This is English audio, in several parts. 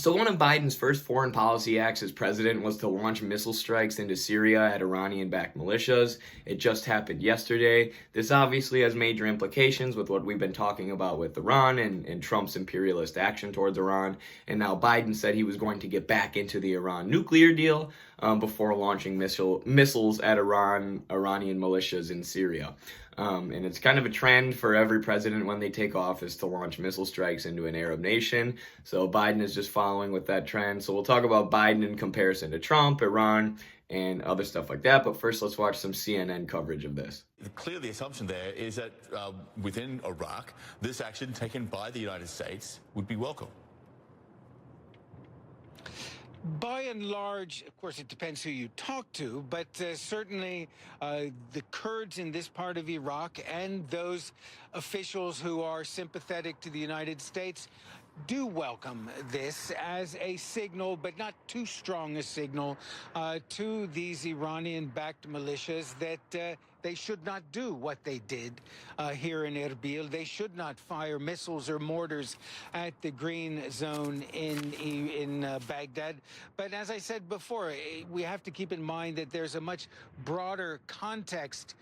So one of Biden's first foreign policy acts as president was to launch missile strikes into Syria at Iranian-backed militias. It just happened yesterday. This obviously has major implications with what we've been talking about with Iran and Trump's imperialist action towards Iran. And now Biden said he was going to get back into the Iran nuclear deal before launching missiles at Iranian militias in Syria. And it's kind of a trend for every president when they take office to launch missile strikes into an Arab nation. So Biden is just following with that trend. So we'll talk about Biden in comparison to Trump, Iran, and other stuff like that. But first, let's watch some CNN coverage of this. Clearly, the assumption there is that within Iraq, this action taken by the United States would be welcome. By and large, of course, it depends who you talk to, but certainly the Kurds in this part of Iraq and those officials who are sympathetic to the United States do welcome this as a signal, but not too strong a signal, to these Iranian-backed militias that they should not do what they did here in Erbil. They should not fire missiles or mortars at the green zone in Baghdad. But as I said before, we have to keep in mind that there's a much broader context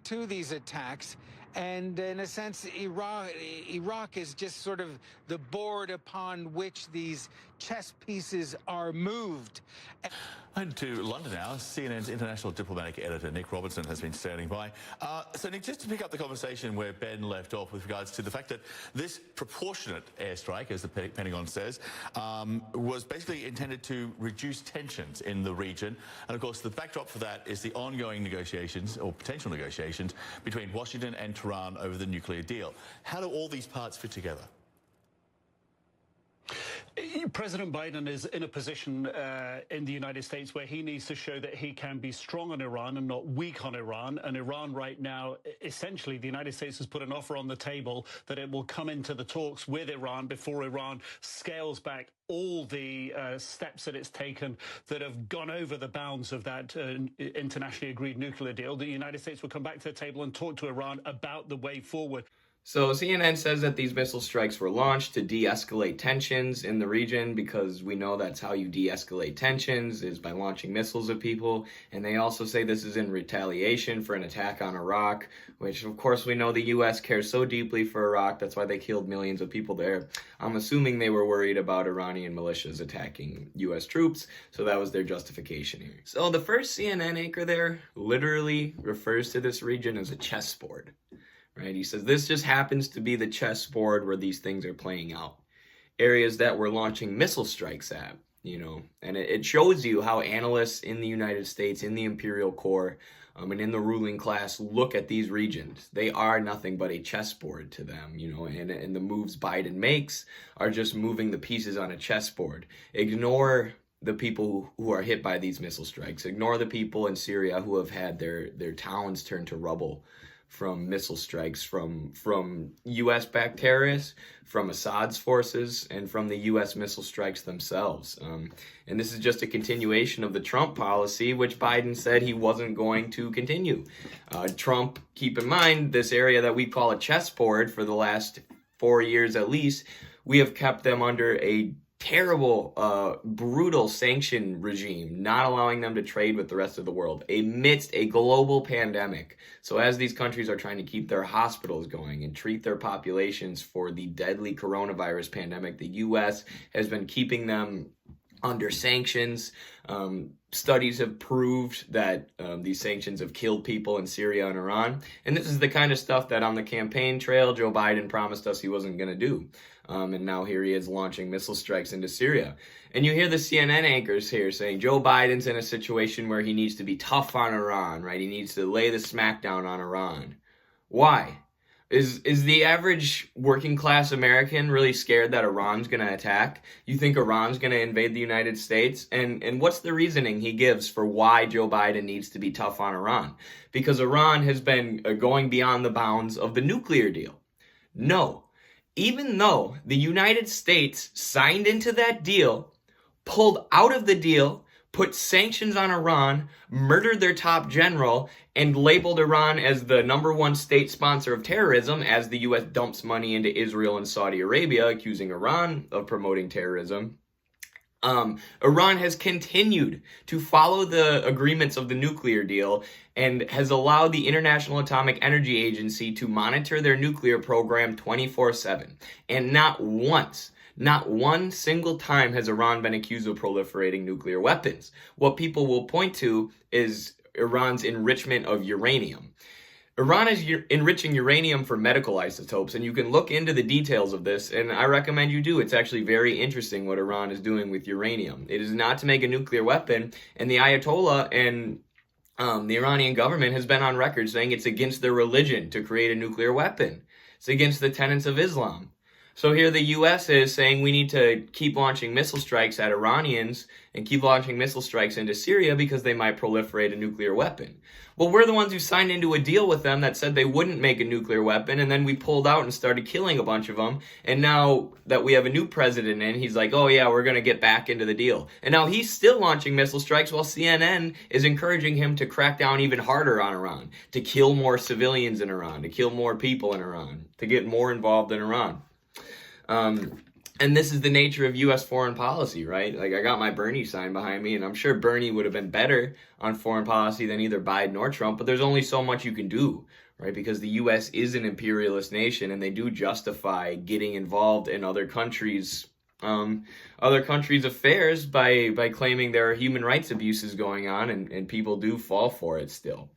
to these attacks. And in a sense, Iraq is just sort of the board upon which these chess pieces are moved. And to London now, CNN's international diplomatic editor Nick Robertson has been standing by. So Nick, just to pick up the conversation where Ben left off with regards to the fact that this proportionate airstrike, as the Pentagon says, was basically intended to reduce tensions in the region. And of course, the backdrop for that is the ongoing negotiations, or potential negotiations, between Washington and Tehran over the nuclear deal. How do all these parts fit together? President Biden is in a position in the United States where he needs to show that he can be strong on Iran and not weak on Iran. And Iran right now, essentially, the United States has put an offer on the table that it will come into the talks with Iran before Iran scales back all the steps that it's taken that have gone over the bounds of that internationally agreed nuclear deal. The United States will come back to the table and talk to Iran about the way forward. So CNN says that these missile strikes were launched to de-escalate tensions in the region, because we know that's how you de-escalate tensions, is by launching missiles at people. And they also say this is in retaliation for an attack on Iraq, which of course we know the U.S. cares so deeply for Iraq. That's why they killed millions of people there. I'm assuming they were worried about Iranian militias attacking U.S. troops, so that was their justification here. So the first CNN anchor there literally refers to this region as a chessboard. Right? He says this just happens to be the chessboard where these things are playing out. Areas that we're launching missile strikes at, and it shows you how analysts in the United States, in the imperial core, and in the ruling class look at these regions. They are nothing but a chessboard to them, and the moves Biden makes are just moving the pieces on a chessboard. Ignore the people who are hit by these missile strikes. Ignore the people in Syria who have had their towns turned to rubble from missile strikes from U.S.-backed terrorists, from Assad's forces, and from the U.S. missile strikes themselves. And this is just a continuation of the Trump policy, which Biden said he wasn't going to continue. Trump, keep in mind, this area that we call a chessboard for the last 4 years at least, we have kept them under a terrible, brutal sanction regime, not allowing them to trade with the rest of the world amidst a global pandemic. So as these countries are trying to keep their hospitals going and treat their populations for the deadly coronavirus pandemic, the U.S. has been keeping them under sanctions. Studies have proved that these sanctions have killed people in Syria and Iran. And this is the kind of stuff that on the campaign trail, Joe Biden promised us he wasn't going to do. And now here he is launching missile strikes into Syria. And you hear the CNN anchors here saying Joe Biden's in a situation where he needs to be tough on Iran, right? He needs to lay the smackdown on Iran. Why? Is the average working class American really scared that Iran's going to attack? You think Iran's going to invade the United States? And what's the reasoning he gives for why Joe Biden needs to be tough on Iran? Because Iran has been going beyond the bounds of the nuclear deal. No. Even though the United States signed into that deal, pulled out of the deal, put sanctions on Iran, murdered their top general, and labeled Iran as the #1 state sponsor of terrorism as the U.S. dumps money into Israel and Saudi Arabia, accusing Iran of promoting terrorism. Iran has continued to follow the agreements of the nuclear deal and has allowed the International Atomic Energy Agency to monitor their nuclear program 24/7. And not once, not one single time has Iran been accused of proliferating nuclear weapons. What people will point to is Iran's enrichment of uranium. Iran is enriching uranium for medical isotopes, and you can look into the details of this, and I recommend you do. It's actually very interesting what Iran is doing with uranium. It is not to make a nuclear weapon, and the Ayatollah and the Iranian government has been on record saying it's against their religion to create a nuclear weapon. It's against the tenets of Islam. So here the U.S. is saying we need to keep launching missile strikes at Iranians and keep launching missile strikes into Syria because they might proliferate a nuclear weapon. Well, we're the ones who signed into a deal with them that said they wouldn't make a nuclear weapon, and then we pulled out and started killing a bunch of them. And now that we have a new president in, he's like, oh yeah, we're going to get back into the deal. And now he's still launching missile strikes while CNN is encouraging him to crack down even harder on Iran, to kill more civilians in Iran, to kill more people in Iran, to get more involved in Iran. And this is the nature of U.S. foreign policy, right? Like, I got my Bernie sign behind me, and I'm sure Bernie would have been better on foreign policy than either Biden or Trump, but there's only so much you can do, right? Because the U.S. is an imperialist nation, and they do justify getting involved in other countries' affairs by claiming there are human rights abuses going on, and people do fall for it still.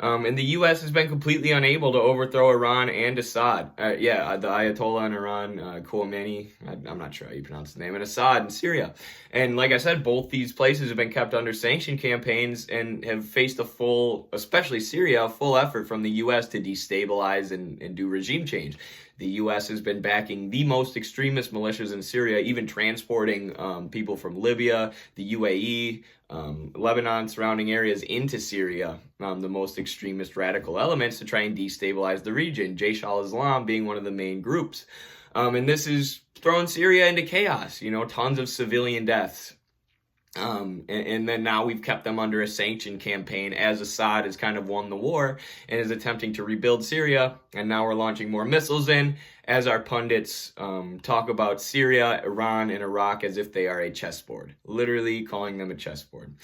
And the U.S. has been completely unable to overthrow Iran and Assad. The Ayatollah in Iran, Khomeini, I'm not sure how you pronounce the name, and Assad in Syria. And like I said, both these places have been kept under sanction campaigns and have faced especially Syria, a full effort from the U.S. to destabilize and do regime change. The U.S. has been backing the most extremist militias in Syria, even transporting people from Libya, the UAE, Lebanon, surrounding areas into Syria, the most extremist radical elements to try and destabilize the region, Jaish al-Islam being one of the main groups. And this is throwing Syria into chaos, tons of civilian deaths. And then now we've kept them under a sanction campaign as Assad has kind of won the war and is attempting to rebuild Syria. And now we're launching more missiles in as our pundits talk about Syria, Iran, and Iraq as if they are a chessboard, literally calling them a chessboard.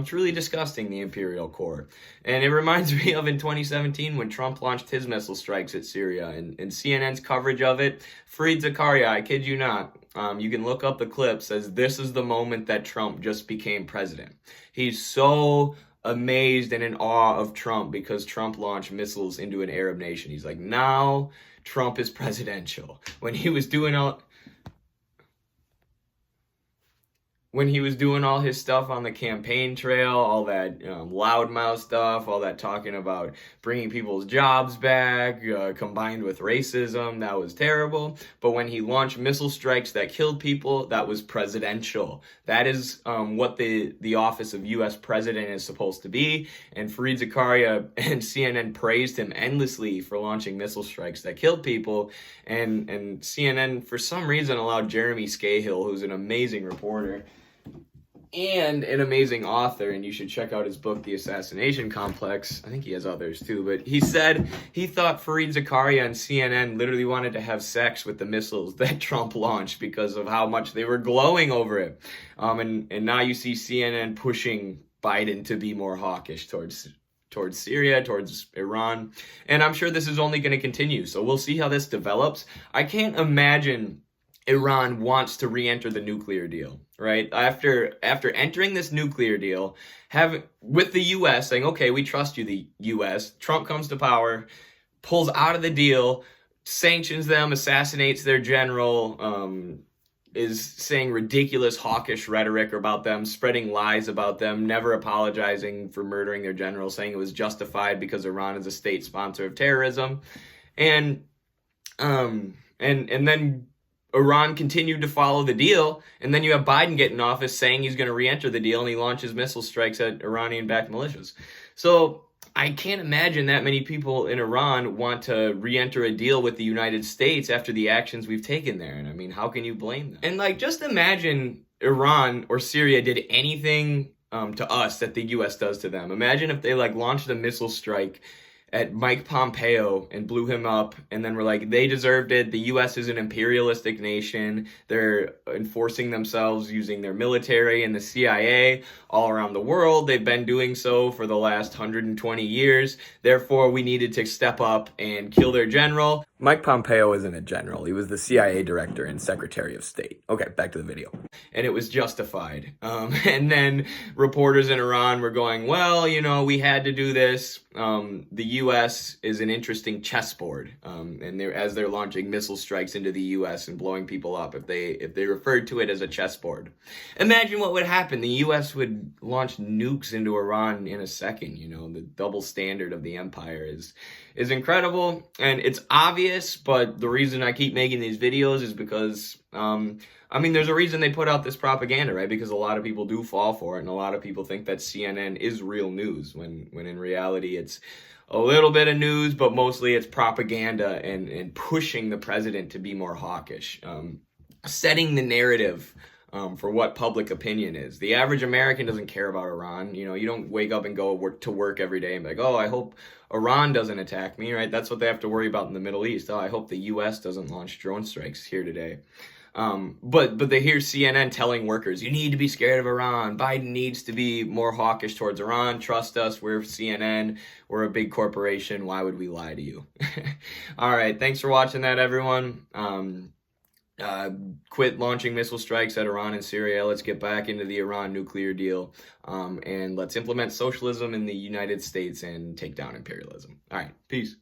Truly disgusting, the Imperial Core. And it reminds me of in 2017 when Trump launched his missile strikes at Syria and CNN's coverage of it. Fareed Zakaria, I kid you not, you can look up the clip, says this is the moment that Trump just became president. He's so amazed and in awe of Trump because Trump launched missiles into an Arab nation. He's like, now Trump is presidential. When he was doing all his stuff on the campaign trail, all that loudmouth stuff, all that talking about bringing people's jobs back, combined with racism, that was terrible. But when he launched missile strikes that killed people, that was presidential. That is what the office of U.S. president is supposed to be. And Fareed Zakaria and CNN praised him endlessly for launching missile strikes that killed people. And CNN, for some reason, allowed Jeremy Scahill, who's an amazing reporter, and an amazing author, and you should check out his book, The Assassination Complex. I think he has others too, but he said he thought Fareed Zakaria and CNN literally wanted to have sex with the missiles that Trump launched because of how much they were glowing over it. And now you see CNN pushing Biden to be more hawkish towards Syria, towards Iran. And I'm sure this is only going to continue. So we'll see how this develops. I can't imagine Iran wants to re-enter the nuclear deal, right? After entering this nuclear deal, with the U.S. saying, okay, we trust you, the U.S., Trump comes to power, pulls out of the deal, sanctions them, assassinates their general, is saying ridiculous hawkish rhetoric about them, spreading lies about them, never apologizing for murdering their general, saying it was justified because Iran is a state sponsor of terrorism. And then Iran continued to follow the deal, and then you have Biden get in office saying he's going to re-enter the deal, and he launches missile strikes at Iranian-backed militias. So I can't imagine that many people in Iran want to re-enter a deal with the United States after the actions we've taken there. And I mean, how can you blame them? And just imagine Iran or Syria did anything to us that the U.S. does to them. Imagine if they launched a missile strike at Mike Pompeo and blew him up, and then we're like, they deserved it. The U.S. is an imperialistic nation. They're enforcing themselves using their military and the CIA all around the world. They've been doing so for the last 120 years. Therefore, we needed to step up and kill their general. Mike Pompeo isn't a general. He was the CIA director and Secretary of State. Okay, back to the video. And it was justified. And then reporters in Iran were going, well, you know, we had to do this. The U.S. is an interesting chessboard, and as they're launching missile strikes into the U.S. and blowing people up, if they referred to it as a chessboard. Imagine what would happen. The U.S. would launch nukes into Iran in a second. You know, the double standard of the empire is incredible, and it's obvious, but the reason I keep making these videos is because, I mean, there's a reason they put out this propaganda, right? Because a lot of people do fall for it, and a lot of people think that CNN is real news, when in reality it's a little bit of news, but mostly it's propaganda and pushing the president to be more hawkish, setting the narrative for what public opinion is. The average American doesn't care about Iran. You know, you don't wake up and go to work every day and be like, oh, I hope Iran doesn't attack me, right? That's what they have to worry about in the Middle East. Oh, I hope the U.S. doesn't launch drone strikes here today. But they hear CNN telling workers, you need to be scared of Iran. Biden needs to be more hawkish towards Iran. Trust us. We're CNN. We're a big corporation. Why would we lie to you? All right. Thanks for watching that, everyone. Quit launching missile strikes at Iran and Syria. Let's get back into the Iran nuclear deal. And let's implement socialism in the United States and take down imperialism. All right. Peace.